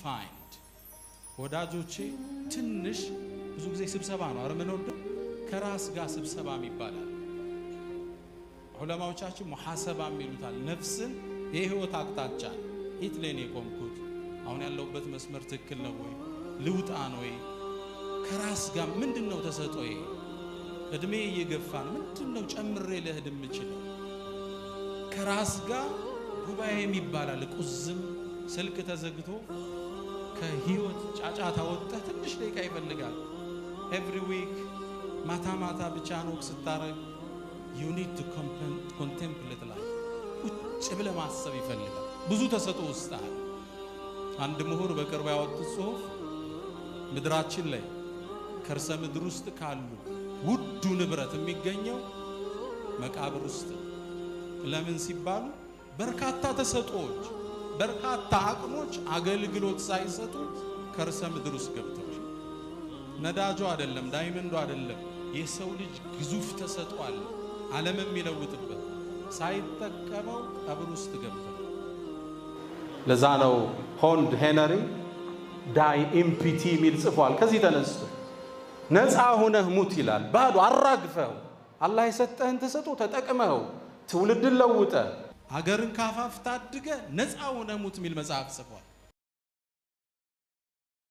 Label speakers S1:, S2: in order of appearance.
S1: find ወዳጆቼ ትንሽ ብዙ ጊዜ ስብሰባ ነው አረመን ወደ ከራስ ጋር ስብሰባ ይባላል ዑለማዎቻችን ሙሐሰባ የሚሉታል ነፍስን የህይወት አቅጣጫ ኢትሌኔ ቆምኩት አሁን ያለውበት መስመር ትክክል ነው ወይ ልውጣ ነው ወይ ከራስ ጋር ምንድነው ተሰጦዬ እድሜ እየገፋን ምንድነው ጨምሬ ለህድም እችላለሁ ከራስ ጋር ጉባኤ የሚባላል ቁዝም ስልክ ተዘግቶ ከህይወት ጫጫታ ወጣ ትንሽ ደቂቃ ይፈልጋል every week ማታ ብቻ ነው ስታረግ you need to contemplate life ቁጭ ብለ ማሰብ ይፈልጋል ብዙ ተሰጦ ውስጣል አንድ ምሁር በቅርብ ያወጡት ጽሁፍ ምድራችን ላይ ከርሰ ምድር ውስጥ ካሉ ውዱ ንብረት የሚገኘው መቃብር ውስጥ ለምን ሲባሉ በርካታ ተሰጦች በርካታ አቅሞች አገልግሎት ሳይሰጡ ከርሰ ምድር ውስጥ ገብተው ነዳጁ አይደለም ዳይመንዱ አይደለም የሰው ልጅ ግዙፍ ተሰጧል ዓለም የሚለውጥበት ሳይተከመው ቀብር ውስጥ ገብተው ለዛ ነው ሆንድ ሄነሪ ዳይ ኢምፒቲ ሚል ጽፏል ከዚህ ተነስቶ ነፃ ሆነህ ሙት ይላል ባዶ አራግፈው አላህ የሰጠህን ተሰጦ ተጠቅመው ትውልድን ለውጠ አገርን ካፋፍ ታድገ ነፃ ሆነህ ሙት ሚል መጽሐፍ ጽፏል